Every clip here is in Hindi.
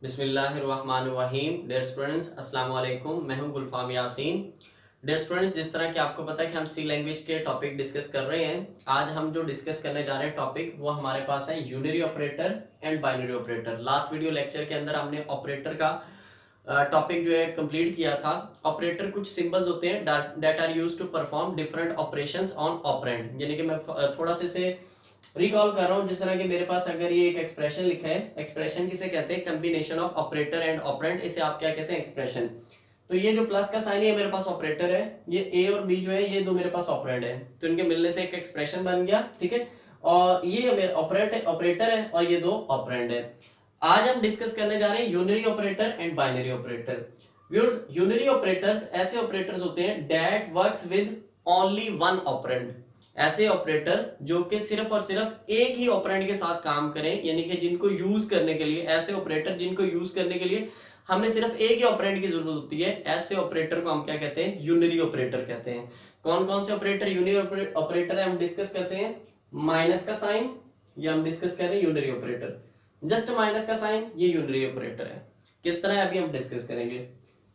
बिस्मिल्लाहिर्रहमानिर्रहीम। डियर स्टूडेंट्स, अस्सलाम वालेकुम। मैं हूं गुलफाम यासीन। डियर स्टूडेंट्स, जिस तरह कि आपको पता है कि हम सी लैंग्वेज के टॉपिक डिस्कस कर रहे हैं, आज हम जो डिस्कस करने जा रहे हैं टॉपिक वो हमारे पास है unary operator and binary operator. Last video lecture के अंदर हमने ऑपरेटर का टॉपिक जो है कंप्लीट किया था। ऑपरेटर कुछ सिंबल्स होते हैं that are used to perform different operations on operand. यानी कि मैं थोड़ा सा इसे रिकॉल कर रहा हूं। जिस तरह के मेरे पास अगर ये एक एक्सप्रेशन लिखा है, एक्सप्रेशन किसे कहते हैं? Combination of operator and operand. इसे आप क्या कहते हैं? एक्सप्रेशन। तो ये जो प्लस का साइन है मेरे पास ऑपरेटर है, ये ए और बी जो है ये दो मेरे पास ऑपरेंड है, तो इनके मिलने से एक एक्सप्रेशन बन गया। ठीक है, और ये मेरे ऑपरेटर है और ये दो ऑपरेंड है। आज हम डिस्कस करने जा रहे हैं unary operator and binary operator. Viewers, unary operators ऐसे ऑपरेटर्स होते हैं that works with only one operand. ऐसे ऑपरेटर जो कि सिर्फ और सिर्फ एक ही ऑपरेंड के साथ काम करें, यानी कि जिनको यूज करने के लिए, ऐसे ऑपरेटर जिनको यूज करने के लिए हमें सिर्फ एक ही ऑपरेंड की जरूरत होती है, ऐसे ऑपरेटर को हम क्या कहते हैं? यूनरी ऑपरेटर कहते हैं। कौन कौन से ऑपरेटर यूनरी ऑपरेटर है हम डिस्कस करते हैं। माइनस का साइन, ये हम डिस्कस कर रहे हैं यूनरी ऑपरेटर। जस्ट माइनस का साइन, ये यूनरी ऑपरेटर है। किस तरह अभी हम डिस्कस करेंगे।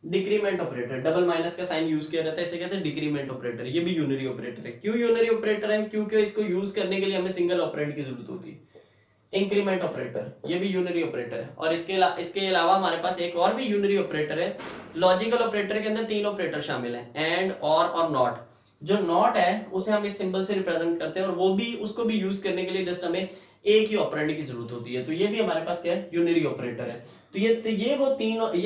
डिक्रीमेंट ऑपरेटर, डबल माइनस का साइन यूज किया जाता है, इसे कहते हैं डिक्रीमेंट ऑपरेटर। ये भी यूनरी ऑपरेटर है। क्यों यूनरी ऑपरेटर है? क्योंकि इसको यूज करने के लिए हमें सिंगल ऑपरेंड की जरूरत होती है। इंक्रीमेंट ऑपरेटर, ये भी यूनरी ऑपरेटर है। और इसके अलावा हमारे पास एक और भी यूनरी ऑपरेटर है। लॉजिकल ऑपरेटर के अंदर तीन ऑपरेटर शामिल हैं, एंड, और नॉट। जो नॉट है उसे हम इस सिंबल से रिप्रेजेंट करते हैं, और वो भी, उसको भी यूज करने के लिए जस्ट हमें एक ही ऑपरेंड की जरूरत होती है। तो ये भी हमारे पास क्या है? यूनरी ऑपरेटर है। तो ये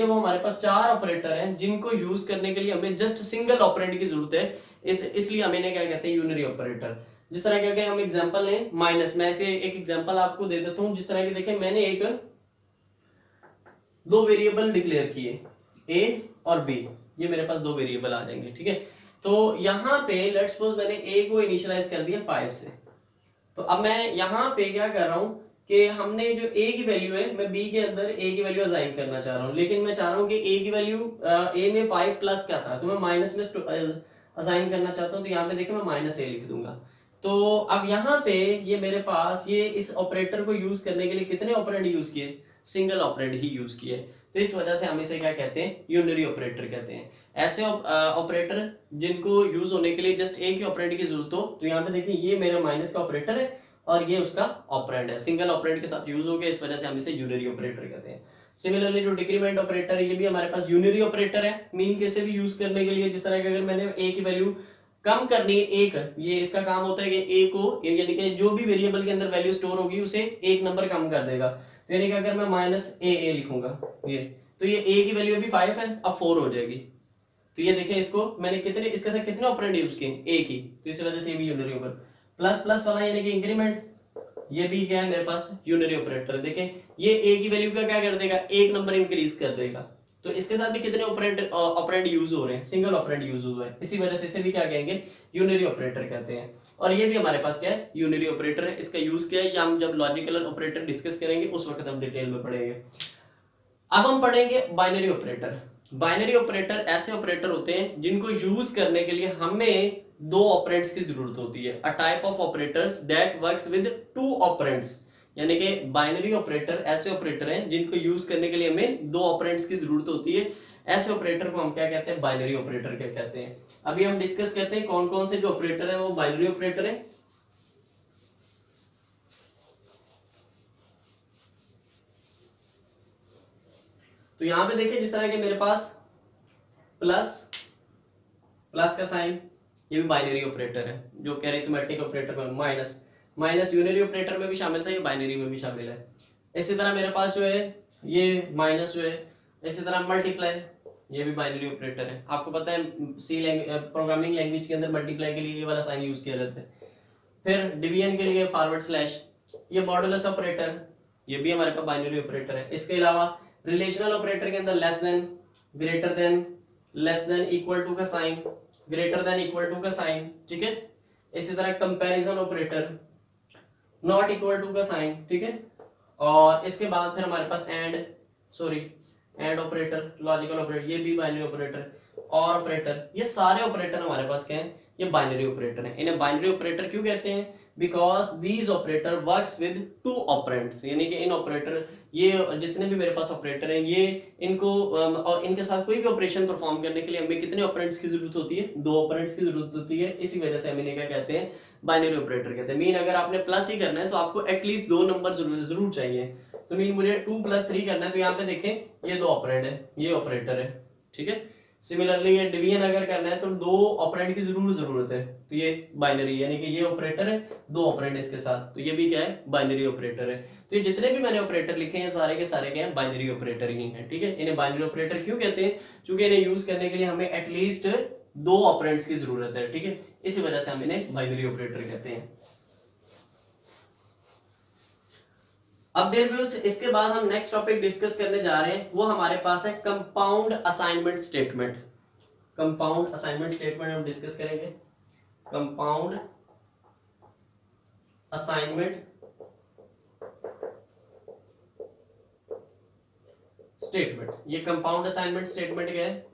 वो हमारे पास चार ऑपरेटर हैं जिनको यूज करने के लिए हमें जस्ट सिंगल ऑपरेंड की जरूरत है। इसलिए हम इन्हें क्या कहते हैं? Unary operator. जिस तरह के अगर हम एग्जांपल लें, माइनस, मैं इसके एक एग्जांपल आपको दे देता हूं। जिस तरह के देखें, मैंने एक दो वेरिएबल डिक्लेयर किए, ए और बी। ये मेरे पास दो वेरिएबल आ जाएंगे। ठीक है, तो यहां पे लेट्स सपोज मैंने ए को इनिशियलाइज कर दिया 5 से। तो अब मैं यहाँ पे क्या कर रहा हूँ कि हमने जो a की वैल्यू है, मैं b के अंदर a की वैल्यू असाइन करना चाह रहा हूँ, लेकिन मैं चाह रहा हूँ कि a की वैल्यू a में 5 प्लस क्या था, तो मैं माइनस में असाइन करना चाहता हूँ। तो यहाँ पे देखिए मैं माइनस a लिख दूंगा। तो अब यहाँ पे ये मेरे पास ये इस ऑपरेटर को यूज करने के लिए कितने ऑपरेंड यूज किए? सिंगल ऑपरेंड ही यूज किए। तो इस वजह से हम इसे क्या कहते हैं? यूनरी ऑपरेटर कहते हैं। ऐसे ऑपरेटर जिनको यूज होने के लिए जस्ट एक ही ऑपरेंड की जरूरत हो। तो यहाँ पे देखिए ये मेरा माइनस का ऑपरेटर है और ये उसका ऑपरेंड है, सिंगल ऑपरेंड के साथ यूज हो गया, इस वजह से हम इसे यूनरी ऑपरेटर कहते हैं। सिमिलरली जो डिक्रीमेंट ऑपरेटर है, ये भी हमारे पास यूनरी ऑपरेटर है। मीन के से भी यूज करने के लिए, जिस तरह के अगर मैंने ए की वैल्यू कम करनी है एक, ये इसका काम होता है कि ए को, यानी कि जो भी वेरिएबल के अंदर वैल्यू स्टोर होगी उसे एक नंबर कम कर देगा। तो यानी कि अगर मैं माइनस ए लिखूंगा ये, तो ये ए की वैल्यू अभी 5 है, अब 4 हो जाएगी। तो ये देखें, इसको मैंने कितने, इसके साथ कितने ऑपरेंड यूज किए? एक ही। तो इस वजह से ये भी यूनरी ऑपरेटर। प्लस प्लस वाला यानी कि इंक्रीमेंट, ये भी क्या है मेरे पास? Unary operator. देखें, ये ए की वैल्यू का क्या कर देगा? एक नंबर इंक्रीज कर देगा। तो इसके साथ भी कितने ऑपरेंड यूज हो रहे हैं? सिंगल ऑपरेंड यूज हो रहा है। इसी वजह से इसे भी क्या कहेंगे? यूनरी ऑपरेटर कहते हैं। और ये भी हमारे पास क्या है? यूनरी ऑपरेटर है। इसका यूज क्या है, या हम जब लॉजिकल ऑपरेटर डिस्कस करेंगे उस वक्त हम डिटेल में पढ़ेंगे। अब हम पढ़ेंगे बाइनरी ऑपरेटर। बाइनरी ऑपरेटर ऐसे ऑपरेटर होते हैं जिनको यूज करने के लिए हमें दो ऑपरेंड्स की जरूरत होती है। A type of operators that works with two operands. यानी कि बाइनरी ऑपरेटर ऐसे ऑपरेटर हैं जिनको यूज करने के लिए हमें दो ऑपरेंड्स की जरूरत होती है। ऐसे ऑपरेटर को हम क्या कहते हैं? बाइनरी ऑपरेटर क्या कहते हैं। अभी हम डिस्कस करते हैं कौन कौन से जो ऑपरेटर है वो बाइनरी ऑपरेटर है। तो यहां पे देखिए, जिस तरह के मेरे पास प्लस प्लस का साइन, ये भी बाइनरी ऑपरेटर है, जो कि अरिथमेटिक ऑपरेटर में। माइनस माइनस यूनरी ऑपरेटर में भी शामिल था, ये बाइनरी में भी शामिल है। इसी तरह मेरे पास जो है ये माइनस जो है, इसी तरह मल्टीप्लाई, ये भी बाइनरी ऑपरेटर है। आपको पता है सी प्रोग्रामिंग लैंग्वेज के अंदर मल्टीप्लाई के लिए ये वाला साइन यूज किया जाता है। फिर डिवीजन के लिए फॉरवर्ड स्लैश। ये मॉडुलस ऑपरेटर, ये भी हमारे पास बाइनरी ऑपरेटर है। इसके अलावा रिलेशनल ऑपरेटर के अंदर less than, greater than, less than, equal to का sign, greater than equal to का साइन। ठीक है, इसी तरह comparison operator, not equal to का साइन। ठीक है, और इसके बाद फिर हमारे पास एंड ऑपरेटर, लॉजिकल ऑपरेटर, ये भी बाइनरी ऑपरेटर, और ऑपरेटर। ये सारे ऑपरेटर हमारे पास क्या है? ये बाइनरी ऑपरेटर है। इन्हें बाइनरी ऑपरेटर क्यों कहते हैं? Because these operator works with two operands, यानी कि इन ऑपरेटर, ये जितने भी मेरे पास ऑपरेटर हैं, ये इनको और इनके साथ कोई भी ऑपरेशन परफॉर्म करने के लिए हमें कितने ऑपरेंड्स की जरूरत होती है, दो ऑपरेंड्स की जरूरत होती है। इसी वजह से हम इन्हें क्या कहते हैं, बाइनरी ऑपरेटर कहते हैं। मीन अगर आपने प्लस ही करना है तो आपको एटलीस्ट दो नंबर जरूर चाहिए। तो मीन मुझे 2 + 3 करना है, तो यहाँ पे देखें ये दो ऑपरेंड है, ये ऑपरेटर है, ठीक है। सिमिलरली ये डिवीजन अगर करना है तो दो ऑपरेंड की जरूरत है, तो ये बाइनरी, यानी कि ये ऑपरेटर है, दो ऑपरेंड इसके साथ, तो ये भी क्या है, बाइनरी ऑपरेटर है। तो ये जितने भी मैंने ऑपरेटर लिखे हैं सारे के सारे क्या हैं, बाइनरी ऑपरेटर ही हैं, ठीक है। इन्हें बाइनरी ऑपरेटर क्यों कहते हैं, क्योंकि इन्हें यूज करने के लिए हमें एटलीस्ट दो ऑपरेंड्स की जरूरत है, ठीक है। इसी वजह से हम इन्हें बाइनरी ऑपरेटर कहते हैं। अब देयर व्यूज, इसके बाद हम नेक्स्ट टॉपिक डिस्कस करने जा रहे हैं, वो हमारे पास है compound assignment statement. Compound assignment statement हम डिस्कस करेंगे। कंपाउंड असाइनमेंट स्टेटमेंट, ये कंपाउंड असाइनमेंट स्टेटमेंट क्या है,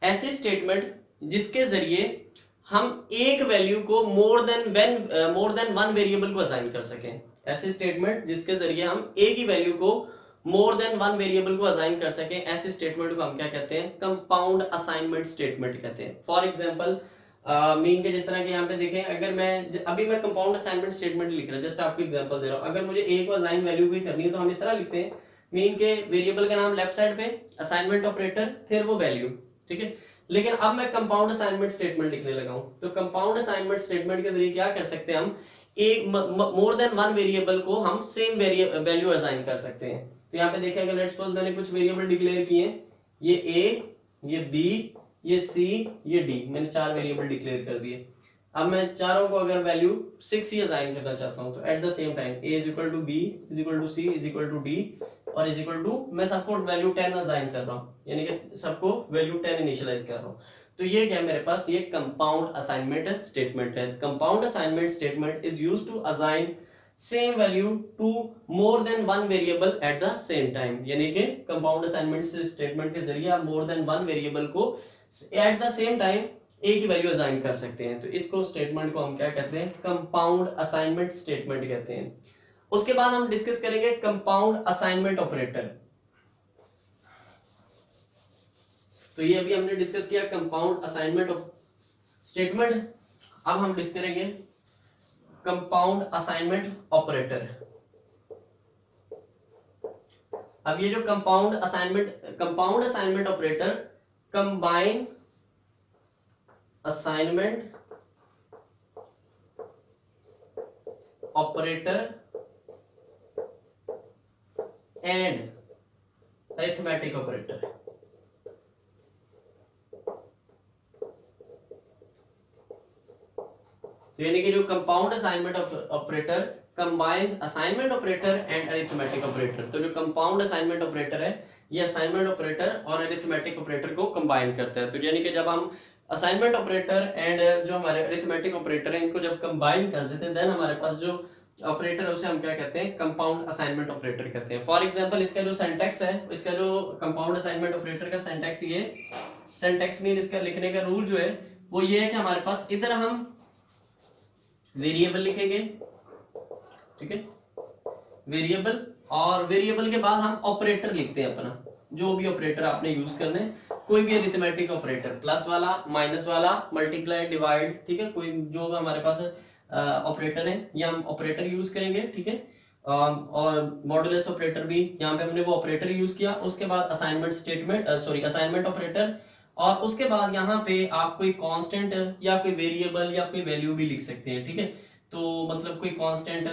ऐसी स्टेटमेंट जिसके जरिए हम एक वैल्यू को मोर देन वन वेरिएबल को असाइन कर सकें। ऐसी स्टेटमेंट जिसके जरिए हम एक ही वैल्यू को मोर देन वन वेरिएबल को असाइन कर सकें, ऐसी स्टेटमेंट को हम क्या कहते हैं, कंपाउंड असाइनमेंट स्टेटमेंट कहते हैं। फॉर एग्जांपल मीन के जिस तरह के यहाँ पे देखें, अगर मैं कंपाउंड असाइनमेंट स्टेटमेंट लिख रहा हूँ, जस्ट आपको एग्जांपल दे रहा हूँ, अगर मुझे ए को असाइन वैल्यू भी करनी है तो हम इस तरह लिखते हैं, मीन के वेरिएबल का नाम लेफ्ट साइड पे, असाइनमेंट ऑपरेटर, फिर वो वैल्यू, ठीक है। लेकिन अब मैं कंपाउंड असाइनमेंट स्टेटमेंट लिखने लगा हूं, तो कंपाउंड असाइनमेंट स्टेटमेंट के जरिए क्या कर सकते हैं, हम एक मोर देन वन वेरिएबल को हम सेम वैल्यू असाइन कर सकते हैं। तो यहाँ पे देखिए, अगर लेट्स सपोज मैंने कुछ वेरिएबल डिक्लेयर किए, ये ए, ये बी, ये सी, ये डी, मैंने 4 वेरिएबल डिक्लेयर कर दिए। अब मैं चारों को अगर वैल्यू 6 ही असाइन करना चाहता हूं, तो at the same time a is equal to B is equal to C is equal to D और इज इक्वल टू, मैं सबको वैल्यू 10 असाइन कर रहा हूं, यानी कि सबको वैल्यू 10 इनिशियलाइज कर रहा हूं। तो ये क्या है मेरे पास, ये कंपाउंड असाइनमेंट स्टेटमेंट है। Compound assignment statement is used to assign same value to more than one variable at the same time, यानी कि कंपाउंड असाइनमेंट स्टेटमेंट के जरिए आप मोर देन वन वेरिएबल को एट द सेम टाइम एक ही वैल्यू असाइन कर सकते हैं। तो इसको स्टेटमेंट को हम क्या कहते हैं, कंपाउंड असाइनमेंट स्टेटमेंट कहते हैं। उसके बाद हम डिस्कस करेंगे कंपाउंड असाइनमेंट ऑपरेटर। तो ये अभी हमने डिस्कस किया कंपाउंड असाइनमेंट स्टेटमेंट, अब हम डिस्कस करेंगे कंपाउंड असाइनमेंट ऑपरेटर। अब ये जो compound assignment operator combine assignment operator and arithmetic operator. तो यानी कि जो compound assignment operator combines assignment operator and arithmetic operator. तो जो कंपाउंड असाइनमेंट ऑपरेटर है, ये असाइनमेंट ऑपरेटर और अरिथमेटिक ऑपरेटर को कंबाइन करता है। तो यानी कि जब हम असाइनमेंट ऑपरेटर एंड जो हमारे अरिथमेटिक ऑपरेटर है, इनको जब कंबाइन कर देते हैं, देन हमारे पास जो ऑपरेटर है उसे हम क्या कहते हैं, कंपाउंड असाइनमेंट ऑपरेटर कहते हैं। फॉर एग्जांपल इसका जो सिंटैक्स है, इसका जो कंपाउंड असाइनमेंट ऑपरेटर का सिंटैक्स, ये सिंटैक्स मीन इसका लिखने का रूल जो है वो ये है कि हमारे पास इधर हम वेरिएबल लिखेंगे, ठीक है, वेरिएबल, और वेरिएबल के बाद हम ऑपरेटर लिखते हैं अपना, जो भी ऑपरेटर आपने यूज करने, कोई भी अरिथमेटिक ऑपरेटर, प्लस वाला, माइनस वाला, मल्टीप्लाई, डिवाइड, ठीक है, कोई जो भी हमारे पास ऑपरेटर है ये हम ऑपरेटर यूज करेंगे, ठीक है। और मॉडुलस ऑपरेटर भी, यहाँ पे हमने वो ऑपरेटर यूज किया। उसके बाद असाइनमेंट ऑपरेटर, और उसके बाद यहाँ पे आप कोई कांस्टेंट या कोई वेरिएबल या कोई वैल्यू भी लिख सकते हैं, ठीक है। तो मतलब कोई कांस्टेंट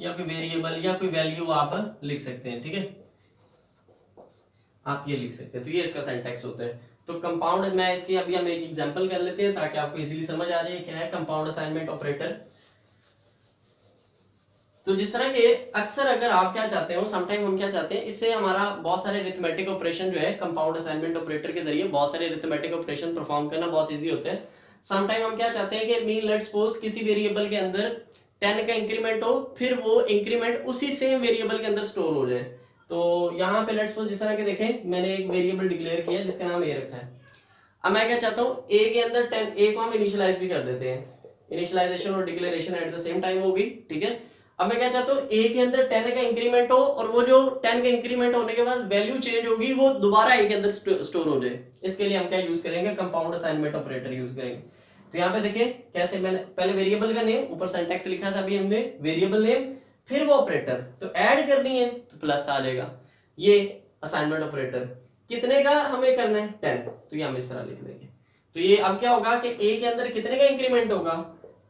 या कोई वेरिएबल या कोई वैल्यू आप लिख सकते हैं, ठीक है, आप ये लिख सकते हैं। तो ये इसका सिंटैक्स होता है। तो कंपाउंड, मैं इसकी अभी हम एक एग्जांपल कर लेते हैं ताकि आपको इजीली समझ आ जाए क्या है कंपाउंड असाइनमेंट ऑपरेटर। तो जिस तरह के अक्सर अगर आप क्या चाहते हो, समटाइम हम क्या चाहते हैं, इससे हमारा बहुत सारे अरिथमेटिक ऑपरेशन जो है कंपाउंड असाइनमेंट ऑपरेटर के जरिए बहुत सारे अरिथमेटिक ऑपरेशन परफॉर्म करना बहुत इजी होता है। समटाइम हम क्या चाहते हैं कि मीन लेट्स सपोज किसी वेरिएबल के अंदर 10 का इंक्रीमेंट हो, फिर वो इंक्रीमेंट उसी सेम वेरिएबल के अंदर स्टोर हो जाए। तो यहाँ पे लेट्स सपोज जिस तरह के देखें, मैंने एक वेरिएबल डिक्लेयर किया जिसका नाम ए रखा है। अब मैं क्या चाहता हूँ, ए के अंदर 10, ए को हम इनिशियलाइज भी कर देते हैं, इनिशियलाइजेशन और declaration eight the same time होगी, ठीक है। अब मैं क्या चाहता हूँ, ए के अंदर 10 का इंक्रीमेंट हो और वो जो 10 का इंक्रीमेंट होने के बाद वैल्यू चेंज होगी वो दोबारा ए के अंदर स्टोर हो जाए। इसके लिए हम क्या यूज करेंगे, कंपाउंड असाइनमेंट ऑपरेटर यूज करेंगे। तो यहाँ पे देखिए कैसे, मैंने पहले वेरिएबल का नेम, ऊपर सिंटैक्स लिखा था अभी हमने, वेरिएबल नेम, फिर वो ऑपरेटर, तो ऐड करनी है तो प्लस आ जाएगा। ये असाइनमेंट ऑपरेटर कितने का हमें करना है, 10, तो ये हम इस तरह लिख देंगे। तो ये अब क्या होगा कि ए के अंदर कितने का इंक्रीमेंट होगा,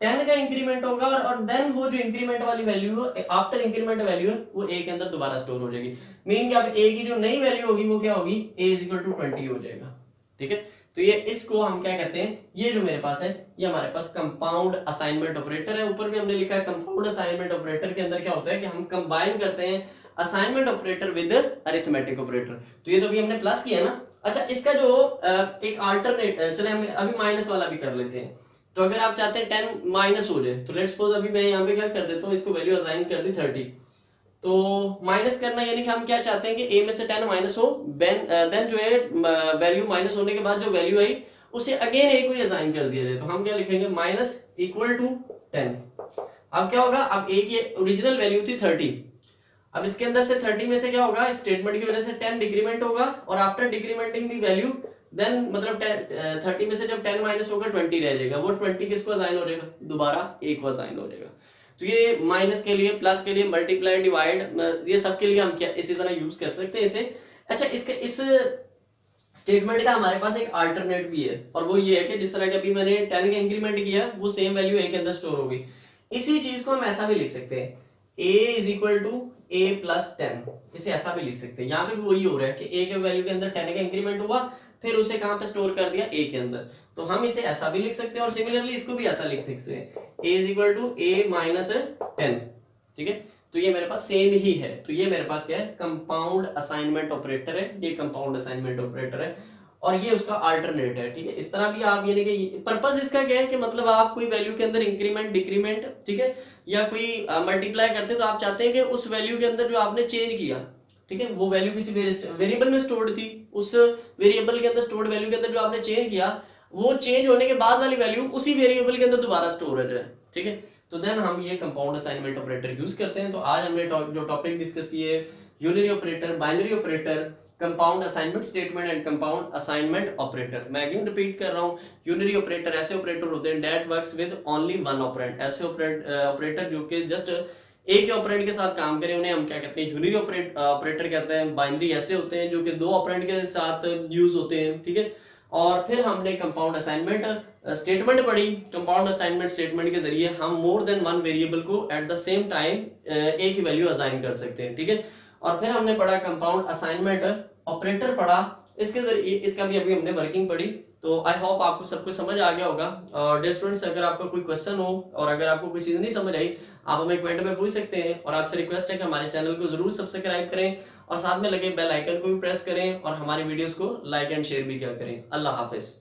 10 का इंक्रीमेंट होगा, और देन वो जो इंक्रीमेंट वाली वैल्यू है, आफ्टर इंक्रीमेंट वैल्यू है, वो ए के अंदर दोबारा स्टोर हो जाएगी। मीनिंग कि अब ए की जो नई वैल्यू होगी वो क्या होगी, ए इज इक्वल टू 20 हो जाएगा, ठीक है। तो ये इसको हम क्या कहते हैं, ये जो मेरे पास है ये हमारे पास कंपाउंड असाइनमेंट ऑपरेटर है। ऊपर भी हमने लिखा है कंपाउंड असाइनमेंट ऑपरेटर के अंदर क्या होता है कि हम कंबाइन करते हैं assignment operator with arithmetic operator. तो ये तो अभी हमने प्लस किया ना। अच्छा, इसका जो एक अल्टरनेट, चले हम अभी माइनस वाला भी कर लेते हैं। तो अगर आप चाहते हैं 10 माइनस हो जाए, तो लेट्स सपोज अभी मैं यहाँ पे क्या कर देता हूँ, इसको वैल्यू असाइन कर दी 30। तो माइनस करना यानी कि हम क्या चाहते हैं कि ए में से 10 माइनस हो, देन जो है वैल्यू माइनस होने के बाद जो वैल्यू आई उसे अगेन ए को ही असाइन कर दिया जाए। तो हम क्या लिखेंगे, माइनस इक्वल टू 10। अब क्या होगा, अब ए की ओरिजिनल वैल्यू थी 30, अब इसके अंदर से 30 में से क्या होगा, स्टेटमेंट की वजह से 10 डिक्रीमेंट होगा, और आफ्टर डिक्रीमेंटिंग दी वैल्यू देन मतलब 30 में से जब 10 माइनस होगा 20 रह जाएगा, वो 20 किसको असाइन हो जाएगा, दोबारा ए को असाइन हो जाएगा। तो ये माइनस के लिए, प्लस के लिए, मल्टीप्लाई, डिवाइड, ये सब के लिए हम क्या इसी तरह यूज कर सकते हैं इसे। अच्छा, इसके इस स्टेटमेंट का हमारे पास एक अल्टरनेट भी है, और वो ये है कि जिस तरह के अभी मैंने 10 का इंक्रीमेंट किया वो सेम वैल्यू ए के अंदर स्टोर होगी। इसी चीज को हम ऐसा भी लिख सकते हैं, a is equal to a plus 10, इसे ऐसा भी लिख सकते हैं। यहाँ पे भी वही हो रहा है कि a के वैल्यू के अंदर 10 का इंक्रीमेंट हुआ, फिर उसे कहां पे स्टोर कर दिया, a के अंदर। तो हम इसे ऐसा भी लिख सकते हैं, और सिमिलरली इसको भी ऐसा लिख सकते हैं, a is equal to a minus 10, ठीक है। तो ये मेरे पास सेम ही है। तो ये मेरे पास क्या है, कंपाउंड असाइनमेंट ऑपरेटर है, ये कंपाउंड असाइनमेंट ऑपरेटर है, और ये उसका अल्टरनेट है, ठीक है। इस तरह भी आप, यानी कि पर्पस इसका क्या है कि मतलब आप कोई वैल्यू के अंदर इंक्रीमेंट, डिक्रीमेंट, ठीक है, या कोई मल्टीप्लाई करते तो आप चाहते हैं कि उस वैल्यू के अंदर जो आपने चेंज किया, ठीक है, वो वैल्यू किसी वेरिएबल में स्टोर्ड थी, उस वेरिएबल के अंदर स्टोर्ड वैल्यू के अंदर जो आपने चेंज किया, वो चेंज होने के बाद वाली वैल्यू उसी वेरिएबल के अंदर दोबारा स्टोर हो जाए, ठीक है। तो देन हम ये कंपाउंड असाइनमेंट ऑपरेटर यूज करते हैं। तो आज हमने जो टॉपिक डिस्कस किए, unary operator, binary operator, compound assignment statement and compound assignment operator. मैं अगेन रिपीट कर रहा हूं, यूनिरी ऑपरेटर ऐसे ऑपरेटर होते हैं that works with only one operand. ऐसे ऑपरेटर जो कि जस्ट एक ही ऑपरेंड के साथ काम करें, उन्हें हम क्या कहते हैं, यूनिरी ऑपरेटर कहते हैं। बाइनरी ऐसे होते हैं जो कि दो ऑपरेंड के साथ यूज होते हैं, ठीक है। और फिर हमने कंपाउंड असाइनमेंट स्टेटमेंट पढ़ी। कंपाउंड असाइनमेंट स्टेटमेंट के जरिए हम मोर देन वन वेरिएबल को एट द सेम टाइम एक ही वैल्यू असाइन कर सकते हैं, ठीक है। और फिर हमने पढ़ा कंपाउंड असाइनमेंट ऑपरेटर पढ़ा, इसके जरिए इसका भी अभी हमने वर्किंग पढ़ी। तो आई होप आपको सब कुछ समझ आ गया होगा। और डियर स्टूडेंट्स, अगर आपका कोई क्वेश्चन हो और अगर आपको कोई चीज़ नहीं समझ आई, आप हमें कमेंट में पूछ सकते हैं। और आपसे रिक्वेस्ट है कि हमारे चैनल को जरूर सब्सक्राइब करें और साथ में लगे बेल आइकन को भी प्रेस करें और हमारी वीडियोस को लाइक एंड शेयर भी किया करें। अल्लाह हाफिज।